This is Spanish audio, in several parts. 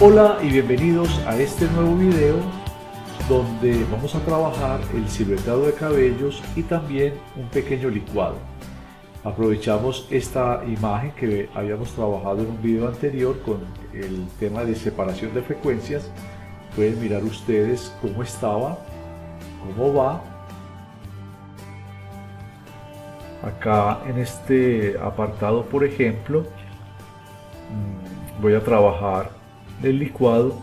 Hola y bienvenidos a este nuevo video donde vamos a trabajar el siluetado de cabellos y también un pequeño licuado. Aprovechamos esta imagen que habíamos trabajado en un video anterior con el tema de separación de frecuencias. Pueden mirar ustedes cómo estaba, cómo va. Acá en este apartado, por ejemplo, voy a trabajar el licuado.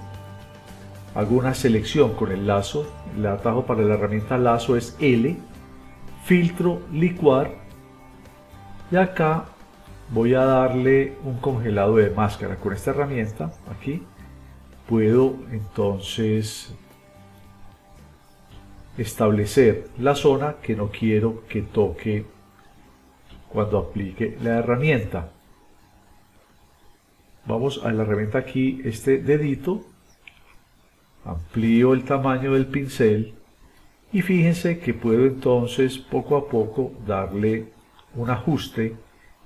Hago una selección con el lazo. El atajo para la herramienta lazo es L, filtro, licuar, y acá voy a darle un congelado de máscara. Con esta herramienta aquí puedo entonces establecer la zona que no quiero que toque cuando aplique la herramienta. Vamos a la herramienta aquí, este dedito, amplío el tamaño del pincel y fíjense que puedo entonces poco a poco darle un ajuste,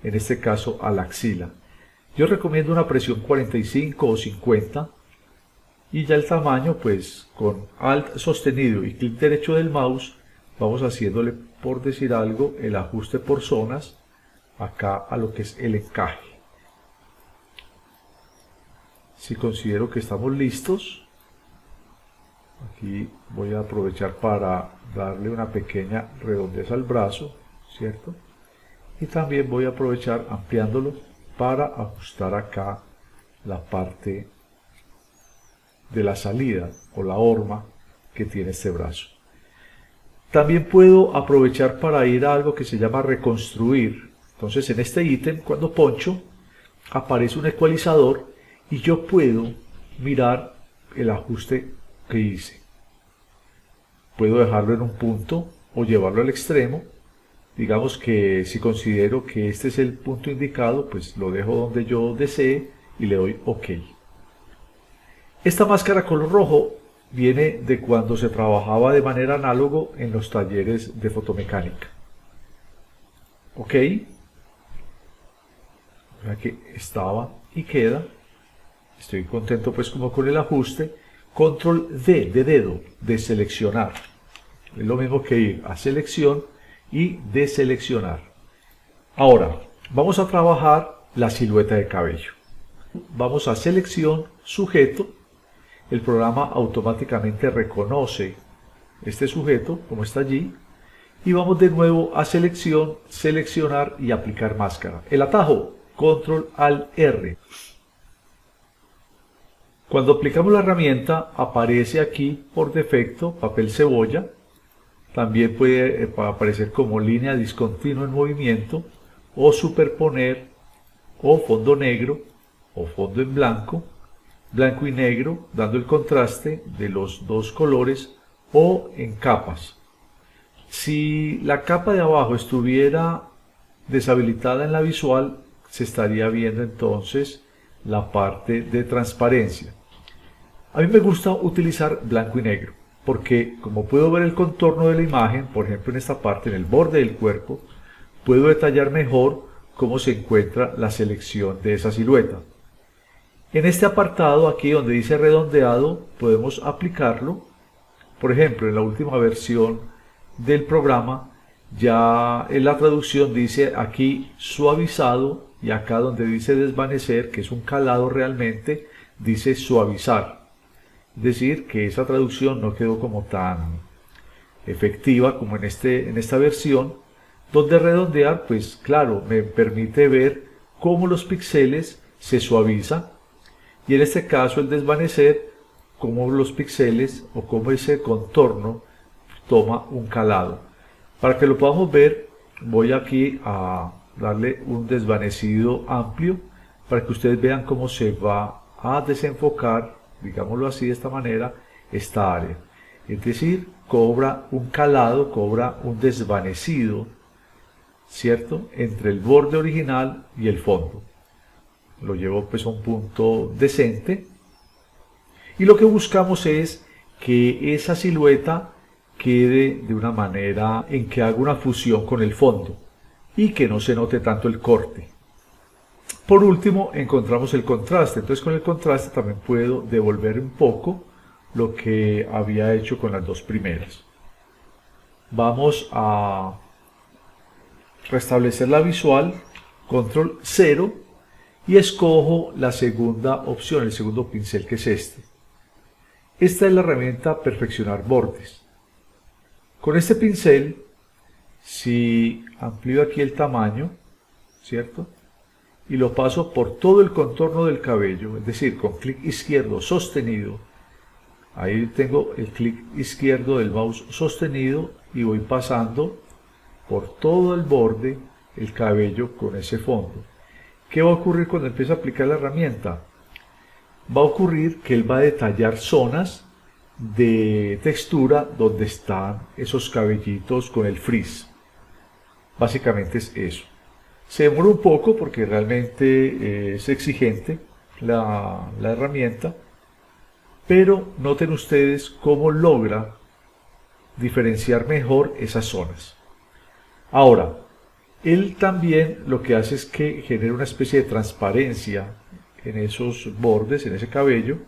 en este caso a la axila. Yo recomiendo una presión 45 o 50 y ya el tamaño, pues con Alt sostenido y clic derecho del mouse vamos haciéndole, por decir algo, el ajuste por zonas acá a lo que es el encaje. Si considero que estamos listos, aquí voy a aprovechar para darle una pequeña redondez al brazo, ¿cierto? Y también voy a aprovechar ampliándolo para ajustar acá la parte de la salida o la horma que tiene este brazo. También puedo aprovechar para ir a algo que se llama reconstruir. Entonces en este ítem, cuando poncho, aparece un ecualizador y yo puedo mirar el ajuste que hice. Puedo dejarlo en un punto o llevarlo al extremo. Digamos que si considero que este es el punto indicado, pues lo dejo donde yo desee y le doy OK. Esta máscara color rojo viene de cuando se trabajaba de manera análoga en los talleres de fotomecánica. OK. Ya que estaba y queda. Estoy contento pues como con el ajuste. Control D de dedo, de seleccionar. Es lo mismo que ir a selección y deseleccionar. Ahora, vamos a trabajar la silueta de cabello. Vamos a selección, sujeto. El programa automáticamente reconoce este sujeto, como está allí. Y vamos de nuevo a selección, seleccionar y aplicar máscara. El atajo, Control Alt R. Cuando aplicamos la herramienta aparece aquí por defecto papel cebolla. También puede aparecer como línea discontinua en movimiento, o superponer, o fondo negro, o fondo en blanco, blanco y negro, dando el contraste de los dos colores, o en capas. Si la capa de abajo estuviera deshabilitada en la visual, se estaría viendo entonces la parte de transparencia. A mí me gusta utilizar blanco y negro, porque como puedo ver el contorno de la imagen, por ejemplo en esta parte, en el borde del cuerpo, puedo detallar mejor cómo se encuentra la selección de esa silueta. En este apartado, aquí donde dice redondeado, podemos aplicarlo. Por ejemplo, en la última versión del programa, ya en la traducción dice aquí suavizado, y acá donde dice desvanecer, que es un calado realmente, dice suavizar. Es decir, que esa traducción no quedó como tan efectiva como en esta versión, donde redondear, pues claro, me permite ver cómo los píxeles se suavizan, y en este caso el desvanecer, cómo los píxeles o cómo ese contorno toma un calado. Para que lo podamos ver, voy aquí a darle un desvanecido amplio para que ustedes vean cómo se va a desenfocar, digámoslo así, de esta manera, esta área. Es decir, cobra un calado, cobra un desvanecido, ¿cierto?, entre el borde original y el fondo. Lo llevo pues a un punto decente. Y lo que buscamos es que esa silueta quede de una manera en que haga una fusión con el fondo y que no se note tanto el corte. Por último, encontramos el contraste. Entonces con el contraste también puedo devolver un poco lo que había hecho con las dos primeras. Vamos a restablecer la visual, control 0, y escojo la segunda opción, el segundo pincel, que es este. Esta es la herramienta Perfeccionar bordes. Con este pincel, si amplío aquí el tamaño, ¿cierto?, y lo paso por todo el contorno del cabello, es decir, con clic izquierdo sostenido, ahí tengo el clic izquierdo del mouse sostenido y voy pasando por todo el borde el cabello con ese fondo. ¿Qué va a ocurrir cuando empiece a aplicar la herramienta? Va a ocurrir que él va a detallar zonas de textura donde están esos cabellitos con el frizz. Básicamente es eso. Se demora un poco porque realmente es exigente la herramienta, pero noten ustedes cómo logra diferenciar mejor esas zonas. Ahora, él también lo que hace es que genera una especie de transparencia en esos bordes, en ese cabello,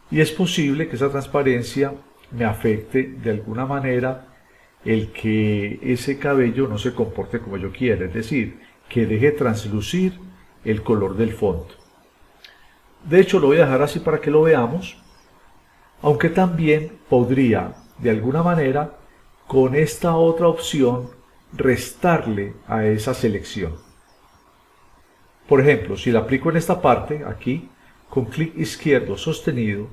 y es posible que esa transparencia me afecte de alguna manera el que ese cabello no se comporte como yo quiera, es decir, que deje translucir el color del fondo. De hecho, lo voy a dejar así para que lo veamos, aunque también podría, de alguna manera, con esta otra opción, restarle a esa selección. Por ejemplo, si la aplico en esta parte, aquí, con clic izquierdo sostenido,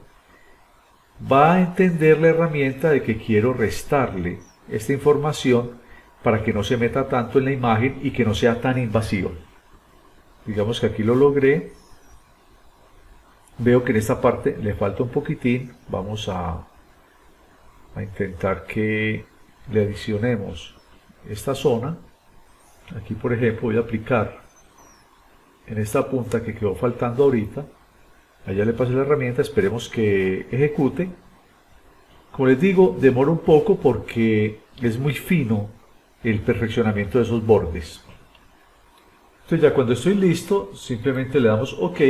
va a entender la herramienta de que quiero restarle esta información para que no se meta tanto en la imagen y que no sea tan invasiva. Digamos que aquí lo logré. Veo que en esta parte le falta un poquitín. Vamos a intentar que le adicionemos esta zona. Aquí, por ejemplo, voy a aplicar en esta punta que quedó faltando ahorita. Allá le pasé la herramienta, esperemos que ejecute. Como les digo, demora un poco porque es muy fino el perfeccionamiento de esos bordes. Entonces ya cuando estoy listo, simplemente le damos OK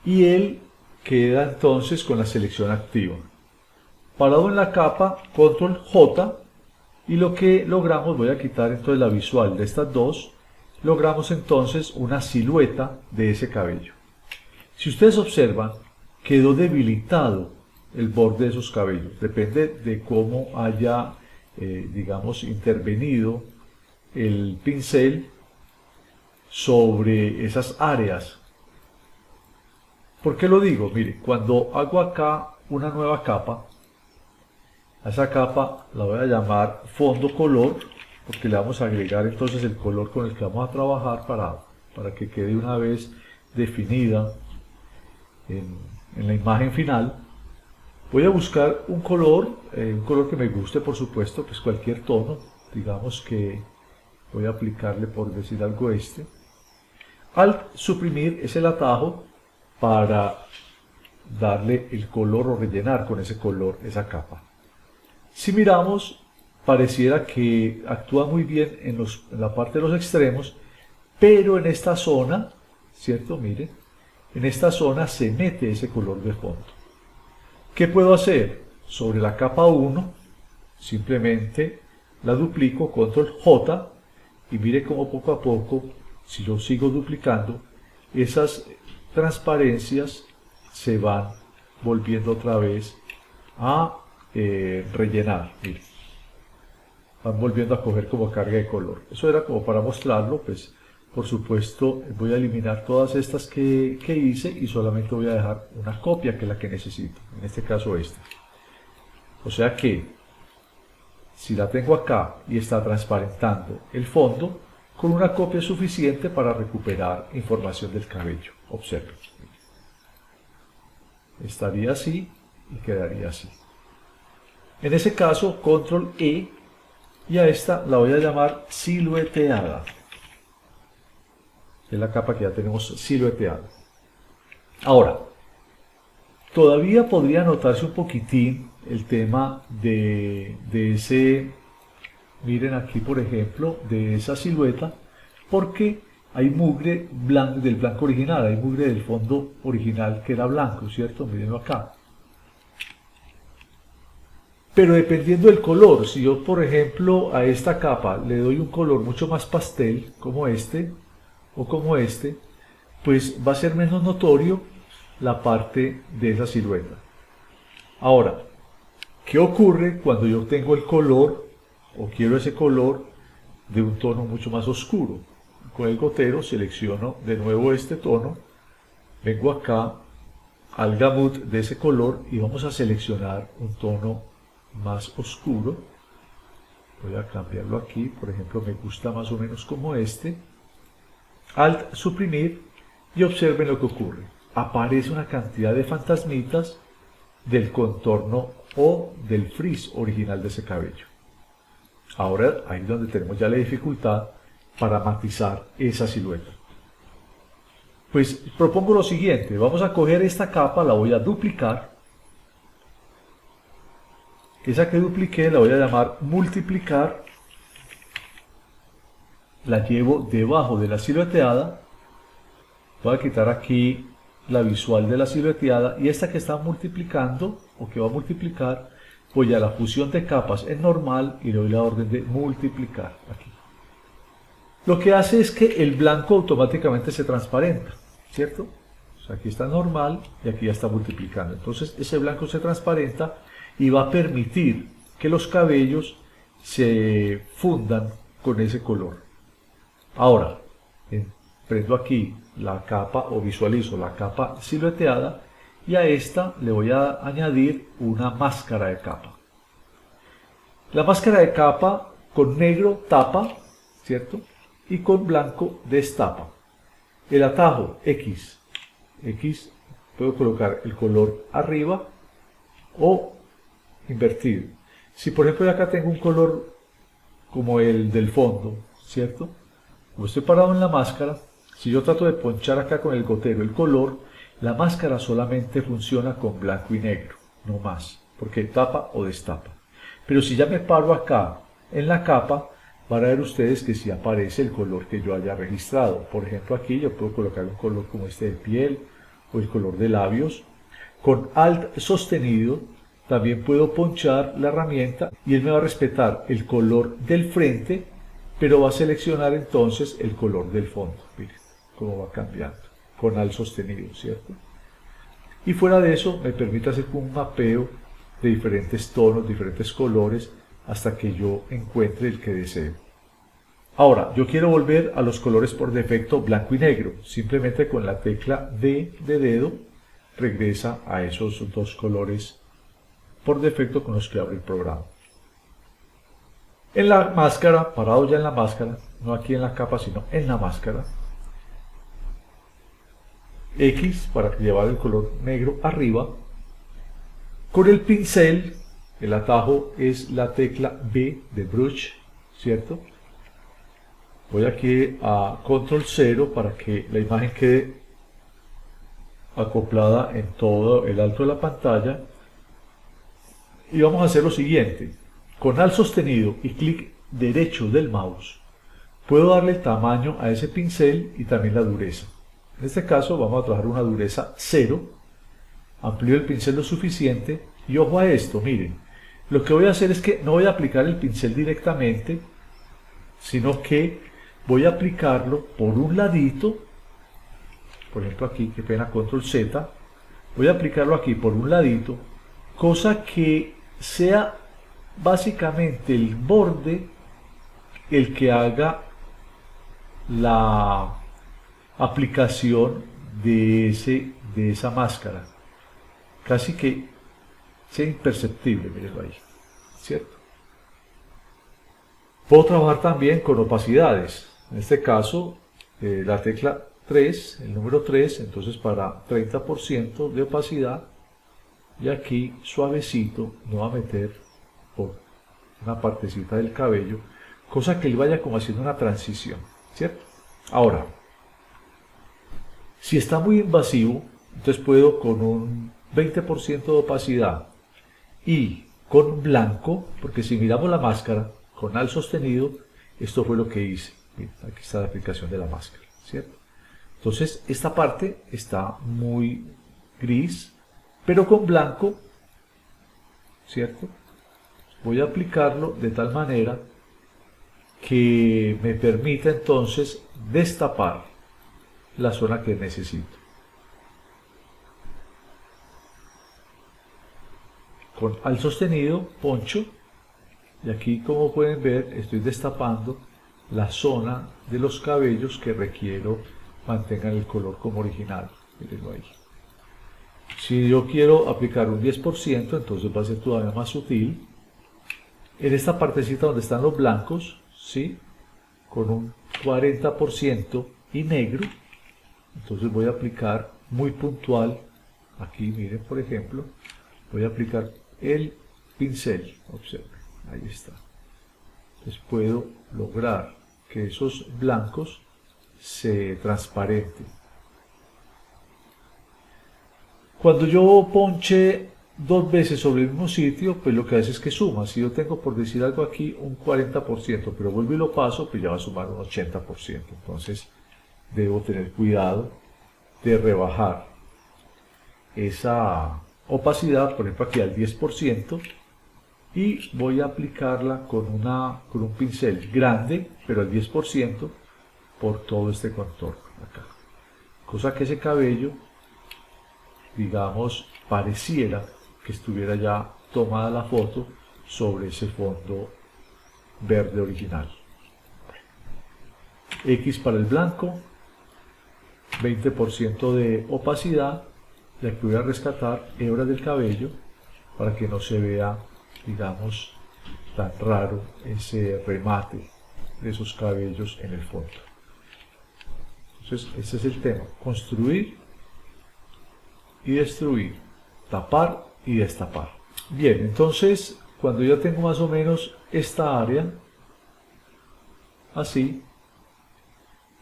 y él queda entonces con la selección activa. Parado en la capa, control J, y lo que logramos, voy a quitar entonces la visual de estas dos, logramos entonces una silueta de ese cabello. Si ustedes observan, quedó debilitado el borde de esos cabellos. Depende de cómo haya, digamos, intervenido el pincel sobre esas áreas. ¿Por qué lo digo? Mire, cuando hago acá una nueva capa, a esa capa la voy a llamar fondo color, porque le vamos a agregar entonces el color con el que vamos a trabajar para que quede una vez definida en la imagen final. Voy a buscar un color que me guste, por supuesto, pues cualquier tono. Digamos que voy a aplicarle, por decir algo, este. Alt suprimir es el atajo para darle el color o rellenar con ese color esa capa. Si miramos, pareciera que actúa muy bien en la parte de los extremos, pero en esta zona, ¿cierto? Miren, en esta zona se mete ese color de fondo. ¿Qué puedo hacer? Sobre la capa 1, simplemente la duplico, control J, y mire cómo poco a poco, si yo sigo duplicando, esas transparencias se van volviendo otra vez a rellenar. Mire, van volviendo a coger como carga de color. Eso era como para mostrarlo, pues por supuesto voy a eliminar todas estas que hice y solamente voy a dejar una copia, que es la que necesito, en este caso esta. O sea que si la tengo acá y está transparentando el fondo, con una copia es suficiente para recuperar información del cabello. Observen. Estaría así y quedaría así. En ese caso, control E, y a esta la voy a llamar silueteada. Es la capa que ya tenemos silueteada. Ahora, todavía podría notarse un poquitín el tema de ese, miren aquí por ejemplo, de esa silueta, porque hay mugre del blanco original, hay mugre del fondo original que era blanco, ¿cierto? Mírenlo acá. Pero dependiendo del color, si yo por ejemplo a esta capa le doy un color mucho más pastel, como este, o como este, pues va a ser menos notorio la parte de esa silueta. Ahora, ¿qué ocurre cuando yo tengo el color, o quiero ese color, de un tono mucho más oscuro? Con el gotero selecciono de nuevo este tono, vengo acá al gamut de ese color y vamos a seleccionar un tono más oscuro. Voy a cambiarlo aquí, por ejemplo me gusta más o menos como este. Alt, suprimir y observen lo que ocurre. Aparece una cantidad de fantasmitas del contorno o del frizz original de ese cabello. Ahora ahí es donde tenemos ya la dificultad para matizar esa silueta. Pues propongo lo siguiente, vamos a coger esta capa, la voy a duplicar. Esa que dupliqué la voy a llamar multiplicar, la llevo debajo de la silueteada, voy a quitar aquí la visual de la silueteada y esta que está multiplicando o que va a multiplicar, voy a la fusión de capas en normal y le doy la orden de multiplicar aquí. Lo que hace es que el blanco automáticamente se transparenta, ¿cierto? O sea, aquí está normal y aquí ya está multiplicando. Entonces ese blanco se transparenta y va a permitir que los cabellos se fundan con ese color. Ahora, prendo aquí la capa o visualizo la capa silueteada y a esta le voy a añadir una máscara de capa. La máscara de capa con negro tapa, ¿cierto? Y con blanco destapa. El atajo X, puedo colocar el color arriba o invertido. Si por ejemplo acá tengo un color como el del fondo, ¿cierto? Como estoy parado en la máscara, si yo trato de ponchar acá con el gotero el color, la máscara solamente funciona con blanco y negro, no más, porque tapa o destapa. Pero si ya me paro acá en la capa, van a ver ustedes que sí aparece el color que yo haya registrado. Por ejemplo aquí yo puedo colocar un color como este de piel o el color de labios. Con Alt sostenido también puedo ponchar la herramienta y él me va a respetar el color del frente, pero va a seleccionar entonces el color del fondo. Miren cómo va cambiando con Alt sostenido, ¿cierto? Y fuera de eso me permite hacer un mapeo de diferentes tonos, diferentes colores, hasta que yo encuentre el que deseo. Ahora, yo quiero volver a los colores por defecto blanco y negro. Simplemente con la tecla D de dedo regresa a esos dos colores por defecto con los que abre el programa. En la máscara, parado ya en la máscara, no aquí en la capa sino en la máscara, X para llevar el color negro arriba. Con el pincel, el atajo es la tecla B de brush, ¿cierto? Voy aquí a control 0 para que la imagen quede acoplada en todo el alto de la pantalla. Y vamos a hacer lo siguiente. Con Alt sostenido y clic derecho del mouse, puedo darle el tamaño a ese pincel y también la dureza. En este caso vamos a trabajar una dureza 0. Amplío el pincel lo suficiente y ojo a esto, miren. Lo que voy a hacer es que no voy a aplicar el pincel directamente, sino que voy a aplicarlo por un ladito. Por ejemplo aquí, qué pena, control Z. Voy a aplicarlo aquí por un ladito, cosa que sea básicamente el borde el que haga la aplicación de esa máscara, casi que sea imperceptible, mírenlo ahí, ¿cierto? Puedo trabajar también con opacidades, en este caso la tecla 3, el número 3, entonces para 30% de opacidad, y aquí suavecito no va a meter por una partecita del cabello, cosa que él vaya como haciendo una transición, ¿cierto? Ahora, si está muy invasivo, entonces puedo con un 20% de opacidad y con blanco, porque si miramos la máscara con Alt sostenido, esto fue lo que hice. Miren, aquí está la aplicación de la máscara, ¿cierto? Entonces esta parte está muy gris, pero con blanco, ¿cierto? Voy a aplicarlo de tal manera que me permita entonces destapar la zona que necesito. Con al sostenido poncho, y aquí como pueden ver estoy destapando la zona de los cabellos que requiero mantengan el color como original. Mírenlo ahí. Si yo quiero aplicar un 10%, entonces va a ser todavía más sutil. En esta partecita donde están los blancos, ¿sí? Con un 40% y negro, entonces voy a aplicar muy puntual. Aquí miren, por ejemplo, voy a aplicar el pincel, observen, ahí está. Entonces puedo lograr que esos blancos se transparenten. Cuando yo ponche dos veces sobre el mismo sitio, pues lo que hace es que suma. Si yo tengo, por decir algo aquí, un 40%, pero vuelvo y lo paso, pues ya va a sumar un 80%. Entonces debo tener cuidado de rebajar esa opacidad, por ejemplo aquí al 10%, y voy a aplicarla con un pincel grande, pero al 10%, por todo este contorno acá. Cosa que ese cabello, digamos, pareciera que estuviera ya tomada la foto sobre ese fondo verde original. X para el blanco, 20% de opacidad, y aquí voy a rescatar hebras del cabello para que no se vea, digamos, tan raro ese remate de esos cabellos en el fondo. Entonces, ese es el tema: construir y destruir, tapar y destapar. Bien, entonces cuando ya tengo más o menos esta área así,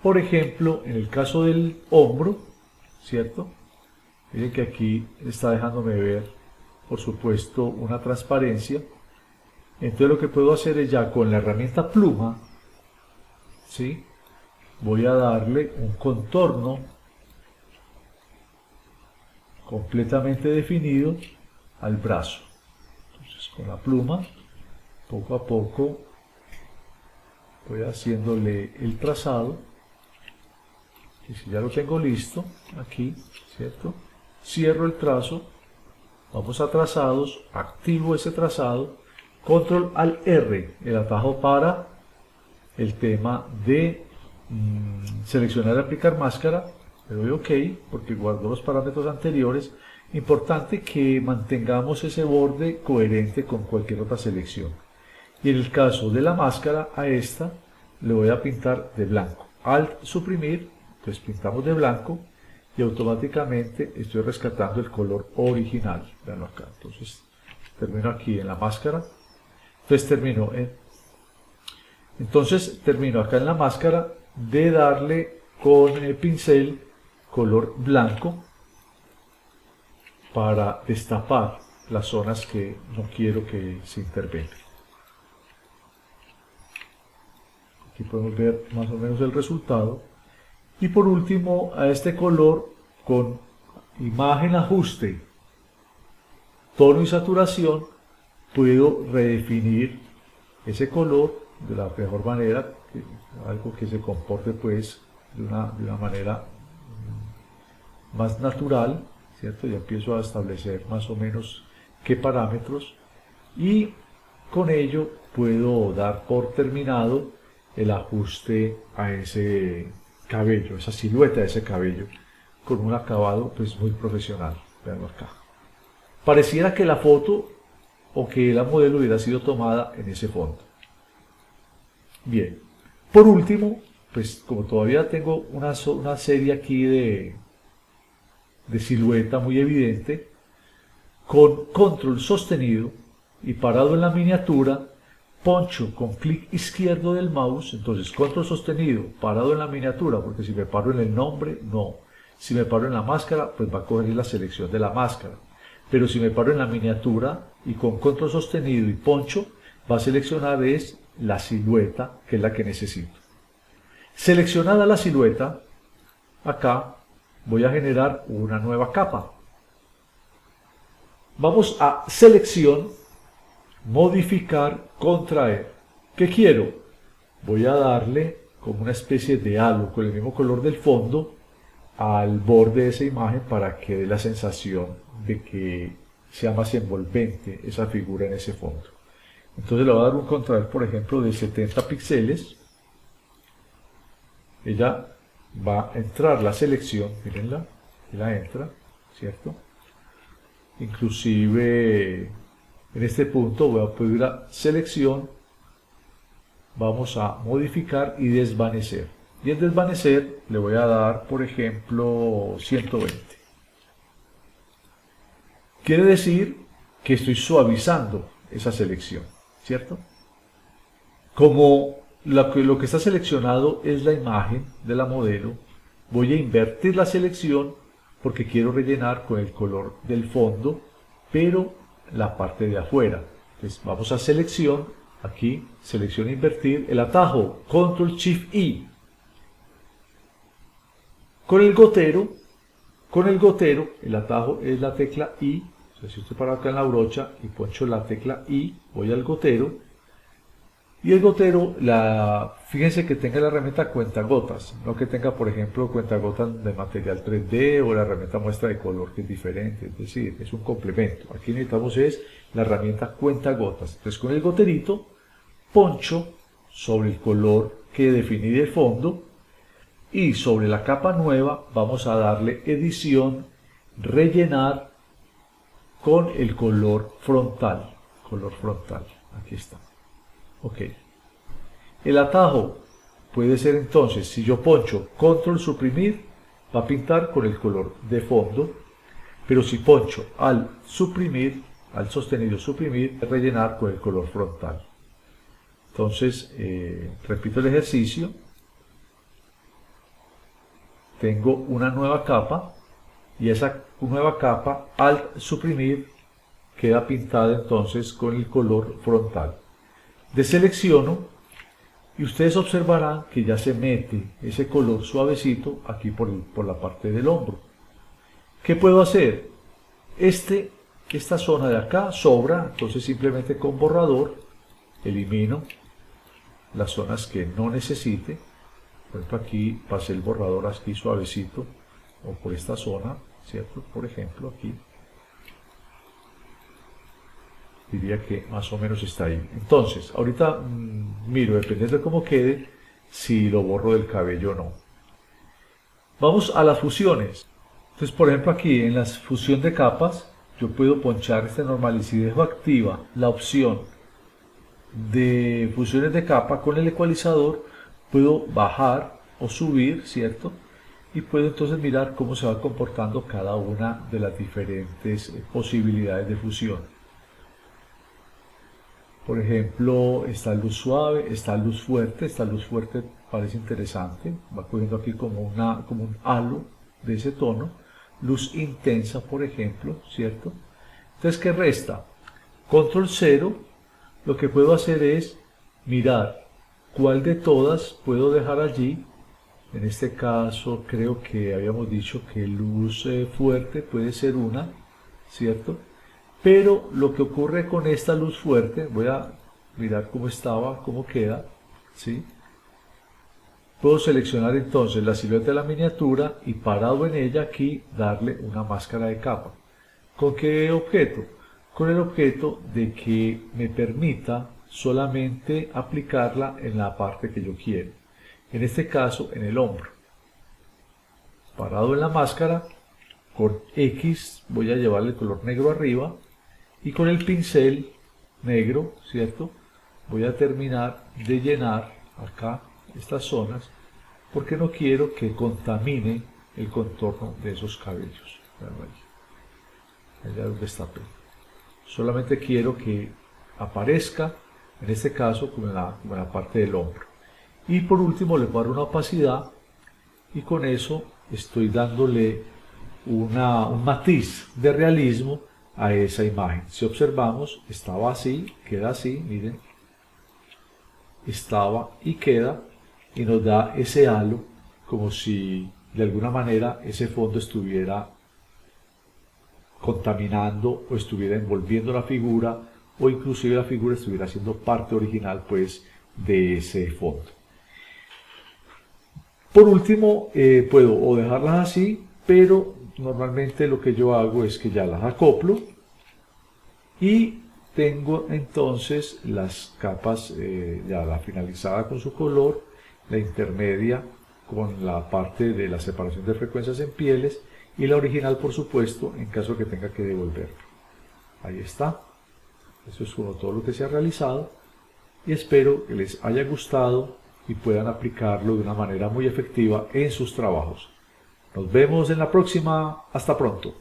por ejemplo, en el caso del hombro, ¿cierto? Miren que aquí está dejándome ver, por supuesto, una transparencia. Entonces lo que puedo hacer es ya con la herramienta pluma, ¿sí? Voy a darle un contorno completamente definido al brazo. Entonces con la pluma, poco a poco, voy haciéndole el trazado. Y si ya lo tengo listo, aquí, ¿cierto? Cierro el trazo, vamos a trazados, activo ese trazado, control al R, el atajo para el tema de seleccionar y aplicar máscara. Le doy OK porque guardo los parámetros anteriores. Importante que mantengamos ese borde coherente con cualquier otra selección. Y en el caso de la máscara, a esta le voy a pintar de blanco. Alt suprimir, pues pintamos de blanco y automáticamente estoy rescatando el color original. Veanlo acá. Entonces termino aquí en la máscara. Entonces termino acá en la máscara de darle con el pincel color blanco para destapar las zonas que no quiero que se intervengan. Aquí podemos ver más o menos el resultado. Y por último, a este color, con imagen, ajuste, tono y saturación, puedo redefinir ese color de la mejor manera, algo que se comporte pues de una manera más natural, ¿cierto? Ya empiezo a establecer más o menos qué parámetros, y con ello puedo dar por terminado el ajuste a ese cabello, esa silueta de ese cabello, con un acabado pues muy profesional. Veanlo acá. Pareciera que la foto o que la modelo hubiera sido tomada en ese fondo. Bien, por último, pues como todavía tengo una serie aquí de silueta muy evidente, con control sostenido y parado en la miniatura, poncho con clic izquierdo del mouse. Entonces control sostenido, parado en la miniatura, porque si me paro en el nombre, no. Si me paro en la máscara, pues va a coger la selección de la máscara. Pero si me paro en la miniatura y con control sostenido y poncho, va a seleccionar es la silueta, que es la que necesito. Seleccionada la silueta, acá voy a generar una nueva capa. Vamos a selección, modificar, contraer. ¿Qué quiero? Voy a darle como una especie de halo con el mismo color del fondo al borde de esa imagen para que dé la sensación de que sea más envolvente esa figura en ese fondo. Entonces le voy a dar un contraer, por ejemplo, de 70 píxeles. Ella va a entrar la selección, mírenla, la entra, ¿cierto? Inclusive en este punto voy a pedir a selección, vamos a modificar y desvanecer. Y en desvanecer le voy a dar, por ejemplo, 120. Quiere decir que estoy suavizando esa selección, ¿cierto? Como lo que está seleccionado es la imagen de la modelo, voy a invertir la selección porque quiero rellenar con el color del fondo, pero la parte de afuera. Entonces vamos a selección, aquí, selección invertir, el atajo, Control Shift I. Con el gotero, el atajo es la tecla I. Entonces, si estoy parado acá en la brocha y poncho la tecla I, voy al gotero. Y el gotero, fíjense que tenga la herramienta cuentagotas, no que tenga, por ejemplo, cuentagotas de material 3D o la herramienta muestra de color, que es diferente, es decir, es un complemento. Aquí necesitamos es la herramienta cuentagotas. Entonces, con el goterito, poncho sobre el color que definí de fondo y sobre la capa nueva vamos a darle edición, rellenar con el color frontal. Aquí está. Ok. El atajo puede ser entonces, si yo poncho control suprimir, va a pintar con el color de fondo, pero si poncho al suprimir, al sostenido suprimir, rellenar con el color frontal. Entonces, repito el ejercicio. Tengo una nueva capa y esa nueva capa al suprimir queda pintada entonces con el color frontal. Deselecciono y ustedes observarán que ya se mete ese color suavecito aquí por la parte del hombro. ¿Qué puedo hacer? Esta zona de acá sobra, entonces simplemente con borrador elimino las zonas que no necesite. Por ejemplo, aquí pasé el borrador aquí suavecito o por esta zona, ¿cierto? Por ejemplo, aquí. Diría que más o menos está ahí. Entonces, ahorita miro, dependiendo de cómo quede, si lo borro del cabello o no. Vamos a las fusiones. Entonces, por ejemplo, aquí en la fusión de capas, yo puedo ponchar este normal y si dejo activa la opción de fusiones de capa con el ecualizador, puedo bajar o subir, ¿cierto? Y puedo entonces mirar cómo se va comportando cada una de las diferentes posibilidades de fusión. Por ejemplo, está luz suave, está luz fuerte. Esta luz fuerte parece interesante, va cogiendo aquí como un halo de ese tono. Luz intensa, por ejemplo, ¿cierto? Entonces, ¿qué resta? Control 0, lo que puedo hacer es mirar cuál de todas puedo dejar allí. En este caso, creo que habíamos dicho que luz fuerte puede ser una, ¿cierto? Pero lo que ocurre con esta luz fuerte, voy a mirar cómo estaba, cómo queda, ¿sí? Puedo seleccionar entonces la silueta de la miniatura y parado en ella aquí darle una máscara de capa. ¿Con qué objeto? Con el objeto de que me permita solamente aplicarla en la parte que yo quiero. En este caso, en el hombro. Parado en la máscara, con X voy a llevarle el color negro arriba. Y con el pincel negro, ¿cierto? Voy a terminar de llenar acá estas zonas porque no quiero que contamine el contorno de esos cabellos. Allá donde está. Solamente quiero que aparezca, en este caso, como en la parte del hombro. Y por último le voy a dar una opacidad y con eso estoy dándole un matiz de realismo a esa imagen. Si observamos, estaba así, queda así, miren, estaba y queda, y nos da ese halo como si de alguna manera ese fondo estuviera contaminando o estuviera envolviendo la figura, o inclusive la figura estuviera siendo parte original pues de ese fondo. Por último, puedo o dejarlas así, pero normalmente lo que yo hago es que ya las acoplo y tengo entonces las capas, ya la finalizada con su color, la intermedia con la parte de la separación de frecuencias en pieles, y la original, por supuesto, en caso que tenga que devolverlo. Ahí está. Eso es como todo lo que se ha realizado, y espero que les haya gustado y puedan aplicarlo de una manera muy efectiva en sus trabajos. Nos vemos en la próxima. Hasta pronto.